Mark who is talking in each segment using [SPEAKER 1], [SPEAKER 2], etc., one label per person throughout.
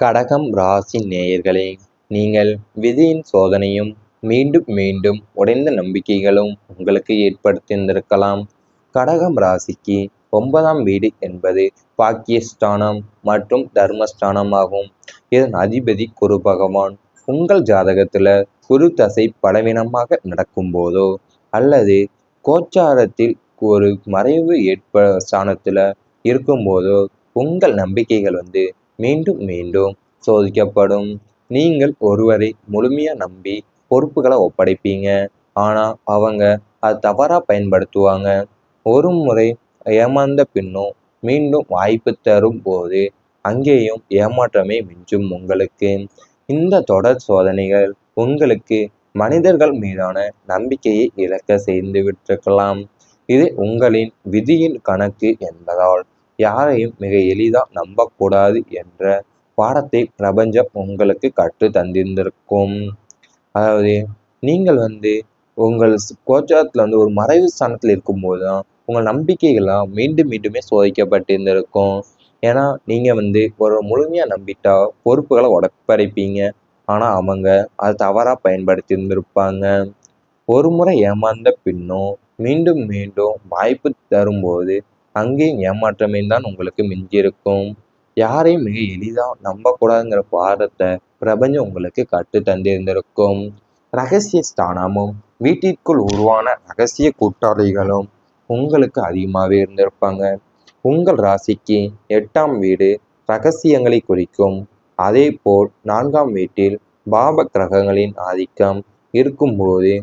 [SPEAKER 1] கடகம் ராசி நேயர்களே, நீங்கள் விதியின் சோதனையும் மீண்டும் மீண்டும் உடைந்த நம்பிக்கைகளும் உங்களுக்கு ஏற்படுத்தியிருந்திருக்கலாம். கடகம் ராசிக்கு 9ஆம் வீடு என்பது பாக்கியஸ்தானம் மற்றும் தர்மஸ்தானம் ஆகும். இதன் அதிபதி குரு பகவான். உங்கள் ஜாதகத்துல குரு தசை பலவீனமாக நடக்கும் போதோ அல்லது கோச்சாரத்தில் ஒரு மறைவு ஸ்தானத்துல இருக்கும்போதோ உங்கள் நம்பிக்கைகள் மீண்டும் மீண்டும் சோதிக்கப்படும். நீங்கள் ஒருவரை முழுமையா நம்பி பொறுப்புகளை ஒப்படைப்பீங்க. ஆனா அவங்க அதை தவறா பயன்படுத்துவாங்க. ஒரு முறை ஏமாந்த பின்னும் மீண்டும் வாய்ப்பு தரும் போது அங்கேயும் ஏமாற்றமே மிஞ்சும் உங்களுக்கு. இந்த தொடர் சோதனைகள் உங்களுக்கு மனிதர்கள் மீதான நம்பிக்கையை இழக்க செய்து விட்டிருக்கலாம். இது உங்களின் விதியின் கணக்கு என்பதால் யாரையும் மிக எளிதா நம்பக்கூடாது என்ற பாடத்தை பிரபஞ்சம் உங்களுக்கு கற்று தந்திருந்திருக்கும். அதாவது நீங்கள் உங்கள் கோச்சாரத்தில் ஒரு மறைவு ஸ்தானத்தில் இருக்கும்போது தான் உங்கள் நம்பிக்கைகள்லாம் மீண்டும் மீண்டுமே சோதிக்கப்பட்டிருந்திருக்கும். ஏன்னா நீங்கள் ஒரு முழுமையாக நம்பிட்டா பொறுப்புகளை ஒப்படைப்பீங்க. ஆனால் அவங்க அதை தவறாக பயன்படுத்தி இருந்திருப்பாங்க. ஒரு முறை ஏமாந்த பின்னும் மீண்டும் மீண்டும் வாய்ப்பு தரும்போது அங்கேயும் ஏமாற்றமே தான் உங்களுக்கு மிஞ்சிருக்கும். யாரையும் மிக எளிதாக நம்பக்கூடாதுங்கிற பாடத்தை பிரபஞ்சம் உங்களுக்கு கற்று தந்திருந்திருக்கும். ரகசிய ஸ்தானமும் வீட்டிற்குள் உருவான ரகசிய கூட்டாளிகளும் உங்களுக்கு அதிகமாகவே இருந்திருப்பாங்க. உங்கள் ராசிக்கு 8ஆம் வீடு ரகசியங்களை குறிக்கும். அதே போல் 4ஆம் வீட்டில் பாப கிரகங்களின் ஆதிக்கம் இருக்கும்போது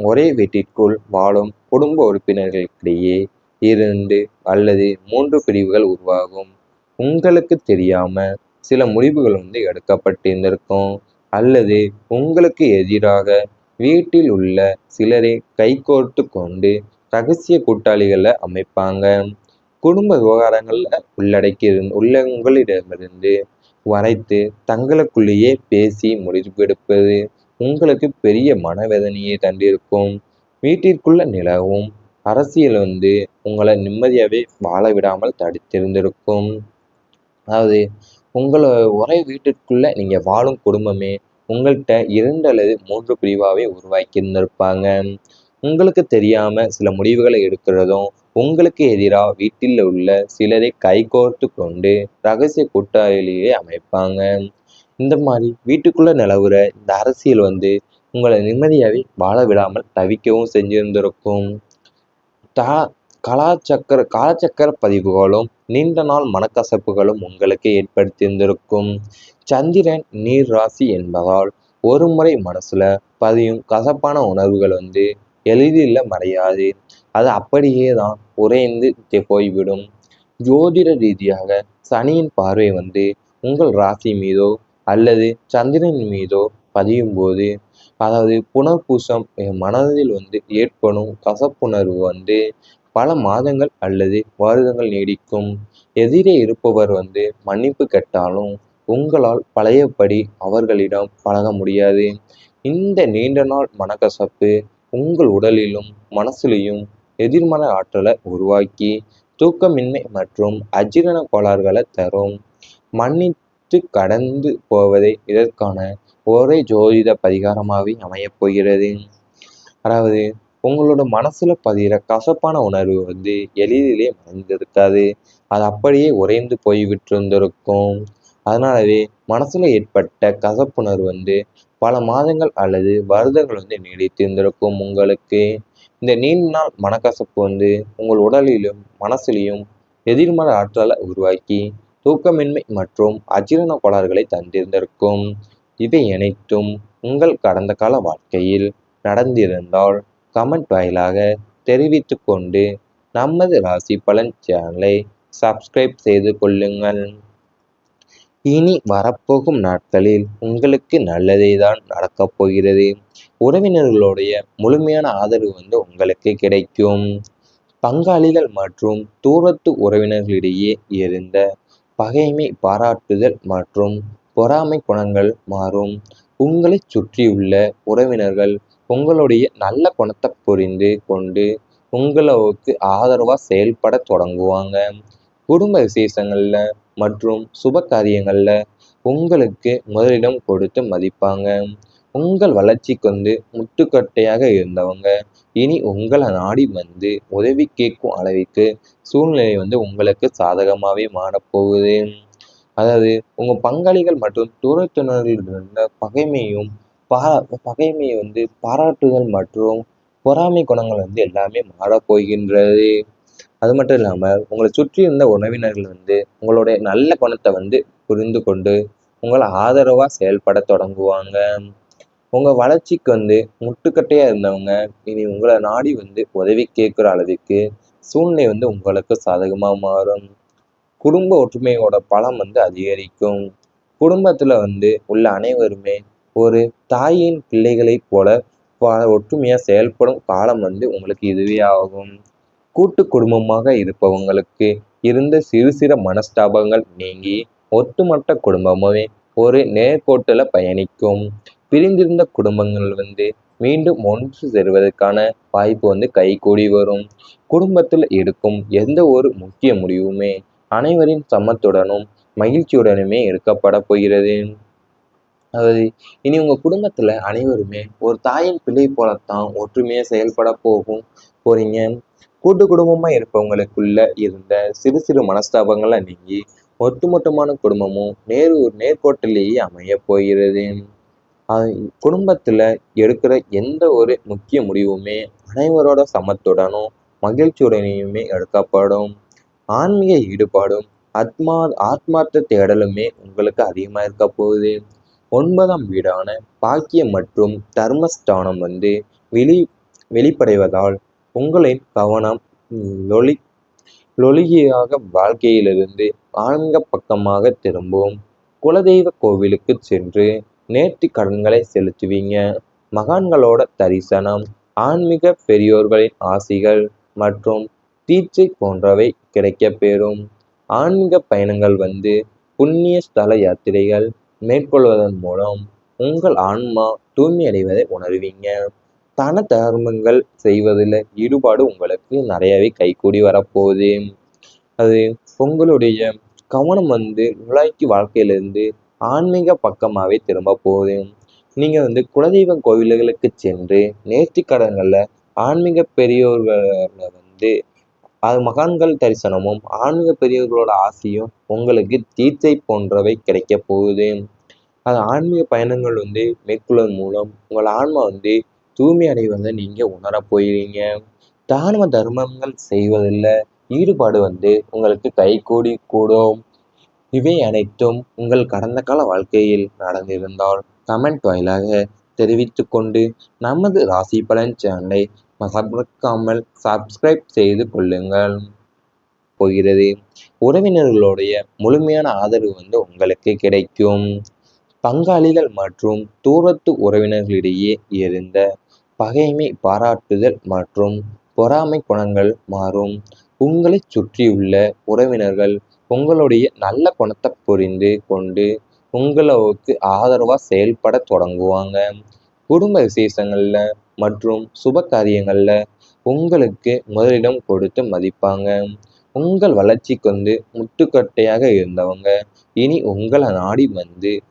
[SPEAKER 1] ஒரே வீட்டிற்குள் வாழும் குடும்ப உறுப்பினர்களுக்கிடையே 2 அல்லது 3 பிரிவுகள் உருவாகும். உங்களுக்கு தெரியாம சில முடிவுகள் எடுக்கப்பட்டிருந்திருக்கும். அல்லது உங்களுக்கு எதிராக வீட்டில் உள்ள சிலரை கைகோர்த்து கொண்டு ரகசிய கூட்டாளிகளை அமைப்பாங்க. குடும்ப விவகாரங்கள்ல உங்களிடமிருந்து வரைத்து தங்களுக்குள்ளேயே பேசி முடிவெடுப்பது உங்களுக்கு பெரிய மனவேதனையை தந்திருக்கும். வீட்டிற்குள்ள நிலவும் அரசியல் உங்களை நிம்மதியாகவே வாழ விடாமல் தடுத்திருந்திருக்கும். அதாவது உங்களை ஒரே வீட்டிற்குள்ள நீங்கள் வாழும் குடும்பமே உங்கள்கிட்ட 2 அல்லது 3 பிரிவாகவே உருவாக்கி இருந்திருப்பாங்க. உங்களுக்கு தெரியாமல் சில முடிவுகளை எடுக்கிறதும் உங்களுக்கு எதிராக வீட்டில் உள்ள சிலரை கைகோர்த்து கொண்டு ரகசிய கூட்டாளியை அமைப்பாங்க. இந்த மாதிரி வீட்டுக்குள்ளே நிலவுற இந்த அரசியல் உங்களை நிம்மதியாகவே வாழ விடாமல் தவிக்கவும் செஞ்சிருந்திருக்கும். காலச்சக்கர பதிவுகளும் நீண்ட நாள் மனக்கசப்புகளும் உங்களுக்கு ஏற்படுத்தியிருந்திருக்கும். சந்திரன் நீர் ராசி என்பதால் ஒரு முறை மனசுல பதியும் கசப்பான உணர்வுகள் எளிதில் மறையாது. அது அப்படியே தான் உறைந்து போய்விடும். ஜோதிட ரீதியாக சனியின் பார்வை உங்கள் ராசி மீதோ அல்லது சந்திரன் மீதோ பதியும் போது, அதாவது புனர்பூசம் மனதில் ஏற்படும் கசப்புணர்வு பல மாதங்கள் அல்லது வருடங்கள் நீடிக்கும். எதிரே இருப்பவர் மன்னிப்பு கேட்டாலும் உங்களால் பழையபடி அவர்களிடம் பழக முடியாது. இந்த நீண்ட நாள் மனக்கசப்பு உங்கள் உடலிலும் மனசிலையும் எதிர்மறை ஆற்றலை உருவாக்கி தூக்கமின்மை மற்றும் அஜீரண கோளாறுகளை தரும். மன்னித்து கடந்து போவதே இதற்கான ஒரே ஜோதிட பரிகாரமாகவே அமையப் போகிறது. அதாவது உங்களோட மனசுல பதிகிற கசப்பான உணர்வு எளிதிலே மறைந்திருக்காது. அது அப்படியே உறைந்து போய்விட்டிருந்திருக்கும். அதனாலவே மனசுல ஏற்பட்ட கசப்புணர்வு பல மாதங்கள் அல்லது வருடங்கள் நீடித்திருந்திருக்கும். உங்களுக்கு இந்த நீண்ட நாள் மனக்கசப்பு உங்கள் உடலிலும் மனசிலையும் எதிர்மறை ஆற்றலை உருவாக்கி தூக்கமின்மை மற்றும் அஜீரண கோளாறுகளை தந்திருந்திருக்கும். இவை அனைத்தும் உங்கள் கடந்த கால வாழ்க்கையில் நடந்திருந்தால் கமெண்ட் வாயிலாக தெரிவித்து கொண்டு நமது ராசி பலன் சேனலை சப்ஸ்கிரைப் செய்து கொள்ளுங்கள். இனி வரப்போகும் நாட்களில் உங்களுக்கு நல்லதே தான் நடக்கப் போகிறது. உறவினர்களுடைய முழுமையான ஆதரவு உங்களுக்கு கிடைக்கும். பங்காளிகள் மற்றும் தூரத்து உறவினர்களிடையே இருந்த பகைமை பாராட்டுதல் மற்றும் பொறாமை குணங்கள் மாறும். உங்களை சுற்றியுள்ள உறவினர்கள் உங்களுடைய நல்ல குணத்தை புரிந்து கொண்டு உங்களுக்கு ஆதரவாக செயல்பட தொடங்குவாங்க. குடும்ப விசேஷங்கள்ல மற்றும் சுப காரியங்கள்ல உங்களுக்கு முதலிடம் கொடுத்து மதிப்பாங்க. உங்கள் வளர்ச்சிக்கு முட்டுக்கட்டையாக இருந்தவங்க இனி உங்களை நாடி உதவி கேட்கும் அளவிற்கு சூழ்நிலை உங்களுக்கு சாதகமாகவே மாறப்போகுது. அதாவது உங்க பங்காளிகள் மற்றும் தூரத்தினரில் இருந்த பகைமையை பாராட்டுதல் மற்றும் பொறாமை குணங்கள் எல்லாமே மாறப்போகின்றது. அது மட்டும் இல்லாம உங்களை சுற்றி இருந்த உறவினர்கள் உங்களுடைய நல்ல குணத்தை புரிந்து கொண்டு உங்களை ஆதரவா செயல்பட தொடங்குவாங்க. உங்க வளர்ச்சிக்கு முட்டுக்கட்டையா இருந்தவங்க இனி உங்களை நாடி உதவி கேட்கிற அளவுக்கு சூழ்நிலை உங்களுக்கு சாதகமா மாறும். குடும்ப ஒற்றுமையோட பலம் அதிகரிக்கும். குடும்பத்துல உள்ள அனைவருமே ஒரு தாயின் பிள்ளைகளைப் போல ஒற்றுமையா செயல்படும் காலம் உங்களுக்கு இதுவே ஆகும். கூட்டு குடும்பமாக இருப்பவங்களுக்கு இருந்த சிறு சிறு மனஸ்தாபங்கள் நீங்கி ஒட்டுமொத்த குடும்பமே ஒரு நேர்கோட்டுல பயணிக்கும். பிரிந்திருந்த குடும்பங்கள் மீண்டும் ஒன்று சேருவதற்கான வாய்ப்பு கைகூடி வரும். குடும்பத்தில் எடுக்கும் எந்த ஒரு முக்கிய முடிவுமே அனைவரின் சம்மத்துடனும் மகிழ்ச்சியுடனுமே எடுக்கப்பட போகிறது. அதாவது இனி உங்க குடும்பத்துல அனைவருமே ஒரு தாயின் பிள்ளை போலத்தான் ஒற்றுமையா செயல்பட போறீங்க. கூட்டு குடும்பமா இருப்பவங்களுக்குள்ள இருந்த சிறு சிறு மனஸ்தாபங்களை நீங்கி ஒட்டுமொத்தமான குடும்பமும் நேர்கோட்டிலேயே அமைய போகிறது. குடும்பத்துல எடுக்கிற எந்த ஒரு முக்கிய முடிவுமே அனைவரோட சமத்துடனும் மகிழ்ச்சியுடனேயுமே எடுக்கப்படும். ஆன்மீக ஈடுபாடும் ஆத்மார்த்த தேடலுமே உங்களுக்கு அதிகமா இருக்க போகுது. 9ஆம் வீடான பாக்கியம் மற்றும் தர்மஸ்தானம் வெளிப்படைவதால் உங்களின் கவனம் லொலியாக வாழ்க்கையிலிருந்து ஆன்மீக பக்கமாக திரும்பும். குலதெய்வ கோவிலுக்கு சென்று நேர்த்தி கடன்களை செலுத்துவீங்க. மகான்களோட தரிசனம், ஆன்மீக பெரியோர்களின் ஆசிகள் மற்றும் தீட்சை போன்றவை கிடைக்கப் பெறும். ஆன்மீக பயணங்கள் புண்ணிய ஸ்தல யாத்திரைகள் மேற்கொள்வதன் மூலம் உங்கள் ஆன்மா தூய்மை அடைவதை உணர்வீங்க. தன தர்மங்கள் செய்வதில் ஈடுபாடு உங்களுக்கு நிறையவே கைகூடி வரப்போகுது. அது உங்களுடைய கவனம் நுழைக்கி வாழ்க்கையிலிருந்து ஆன்மீக பக்கமாகவே திரும்ப போகுது. நீங்க குலதெய்வ கோவில்களுக்கு சென்று நேர்த்தி கடன்கள்ல ஆன்மீக பெரியோர்களை அது மகான்கள் தரிசனமும் ஆன்மீக பெரியவர்களோட ஆசையும் உங்களுக்கு தீட்சை போன்றவை கிடைக்க போகுது. அது ஆன்மீக பயணங்கள் மேற்கொள்வதன் மூலம் உங்கள் ஆன்மா தூய்மை அடைவதை நீங்க உணரப் போகிறீங்க. தான தர்மங்கள் செய்வதில் ஈடுபாடு உங்களுக்கு கைகூடி கூடும். இவை அனைத்தும் உங்கள் கடந்த கால வாழ்க்கையில் நடந்திருந்தால் கமெண்ட் வாயிலாக தெரிவித்துக் கொண்டு நமது ராசி பலன் சேனலை மறக்காமல் சப்ஸ்கிரைப் செய்து கொள்ளுங்கள் போகிறது. உறவினர்களுடைய முழுமையான ஆதரவு உங்களுக்கு கிடைக்கும். பங்காளிகள் மற்றும் தூரத்து உறவினர்களிடையே இருந்த பகைமை பாராட்டுதல் மற்றும் பொறாமை குணங்கள் மாறும். உங்களை சுற்றியுள்ள உறவினர்கள் உங்களுடைய நல்ல குணத்தை புரிந்து கொண்டு உங்களுக்கு ஆதரவா செயல்பட தொடங்குவாங்க. குடும்ப விசேஷங்கள்ல மற்றும் சுப காரியங்கள்ல உங்களுக்கு முதலிடம் கொடுத்து மதிப்பாங்க. உங்கள் வளர்ச்சிக்கு முட்டுக்கட்டையாக இருந்தவங்க இனி உங்களை நாடி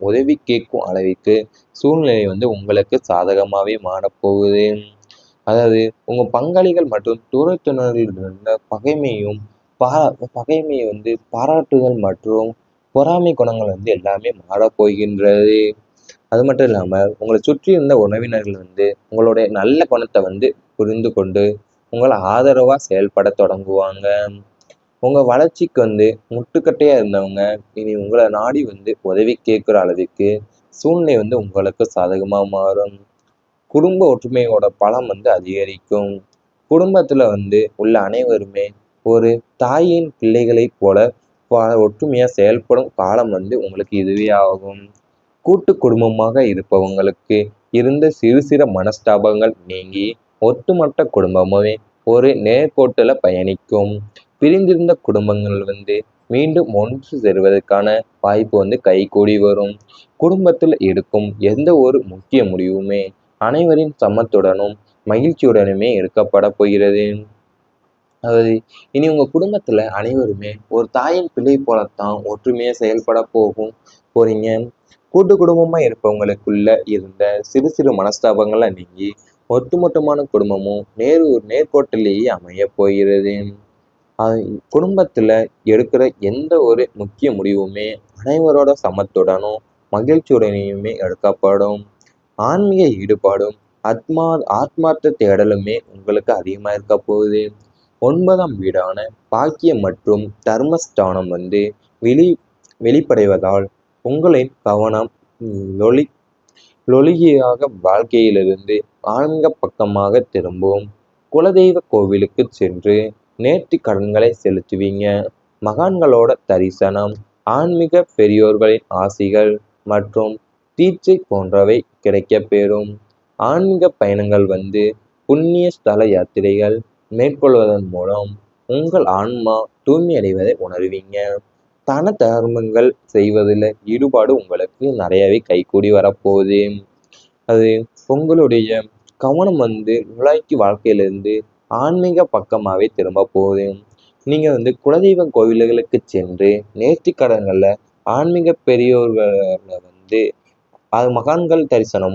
[SPEAKER 1] உதவி கேட்கும் அளவிற்கு சூழ்நிலை உங்களுக்கு சாதகமாகவே மாறப்போகுது. அதாவது உங்க பங்காளிகள் மற்றும் தூரத்தினரில் இருந்த பகைமையை பாராட்டுதல் மற்றும் பொறாமை குணங்கள் எல்லாமே மாறப்போகின்றது. அது மட்டும் இல்லாம உங்களை சுற்றி இருந்த உறவினர்கள் உங்களுடைய நல்ல குணத்தை புரிந்து கொண்டு உங்களை ஆதரவா செயல்பட தொடங்குவாங்க. உங்க வளர்ச்சிக்கு முட்டுக்கட்டையா இருந்தவங்க இனி உங்களை நாடி உதவி கேட்கிற அளவுக்கு சூழ்நிலை உங்களுக்கு சாதகமா மாறும். குடும்ப ஒற்றுமையோட பலம் அதிகரிக்கும். குடும்பத்துல உள்ள அனைவருமே ஒரு தாயின் பிள்ளைகளைப் போல ஒற்றுமையா செயல்படும் காலம் உங்களுக்கு இதுவே ஆகும். கூட்டு குடும்பமாக இருப்பவங்களுக்கு இருந்த சிறு சிறு மனஸ்தாபங்கள் நீங்கி ஒட்டுமொத்த குடும்பமே ஒரு நேர்கோட்டுல பயணிக்கும். பிரிந்திருந்த குடும்பங்கள் மீண்டும் ஒன்று சேருவதற்கான வாய்ப்பு கைகூடி வரும். குடும்பத்தில் எடுக்கும் எந்த ஒரு முக்கிய முடிவுமே அனைவரின் சம்மத்துடனும் மகிழ்ச்சியுடனுமே எடுக்கப்பட போகிறது. அதாவது இனி உங்க குடும்பத்துல அனைவருமே ஒரு தாயின் பிள்ளை போலத்தான் ஒற்றுமையா செயல்பட போறீங்க. கூட்டு குடும்பமா இருப்பவங்களுக்குள்ள இருந்த சிறு சிறு மனஸ்தாபங்கள்லாம் நீங்கி ஒட்டுமொத்தமான குடும்பமும் நேர்கோட்டிலேயே அமைய போகிறது. அது குடும்பத்துல எடுக்கிற எந்த ஒரு முக்கிய முடிவுமே அனைவரோட சமத்துடனும் மகிழ்ச்சியுடனுமே எடுக்கப்படும். ஆன்மீக ஈடுபாடும் ஆத்மார்த்த தேடலுமே உங்களுக்கு அதிகமா இருக்க போகுது. 9ஆம் வீடான பாக்கியம் மற்றும் தர்மஸ்தானம் வெளி வெளிப்படைவதால் உங்களின் கவனம் லொலி லொலிகையாக வாழ்க்கையிலிருந்து ஆன்மீக பக்கமாக திரும்பும். குலதெய்வ கோவிலுக்கு சென்று நேர்த்தி கடன்களை செலுத்துவீங்க. மகான்களோட தரிசனம், ஆன்மீக பெரியோர்களின் ஆசிகள் மற்றும் தீட்சை போன்றவை கிடைக்கப் பெறும். ஆன்மீக பயணங்கள் புண்ணிய ஸ்தல யாத்திரைகள் மேற்கொள்வதன் மூலம் உங்கள் ஆன்மா தூய்மை அடைவதை உணர்வீங்க. தன தர்மங்கள் செய்வதில் ஈடுபாடு உங்களுக்கு நிறையவே கைகூடி வரப்போகுது. அது உங்களுடைய கவனம் நுழைக்கி வாழ்க்கையிலிருந்து ஆன்மீக பக்கமாகவே திரும்ப போகுது. நீங்க குலதெய்வ கோவில்களுக்கு சென்று நேர்த்தி கடன்களை ஆன்மீக பெரியோர்களை அது மகான்கள் தரிசனமும்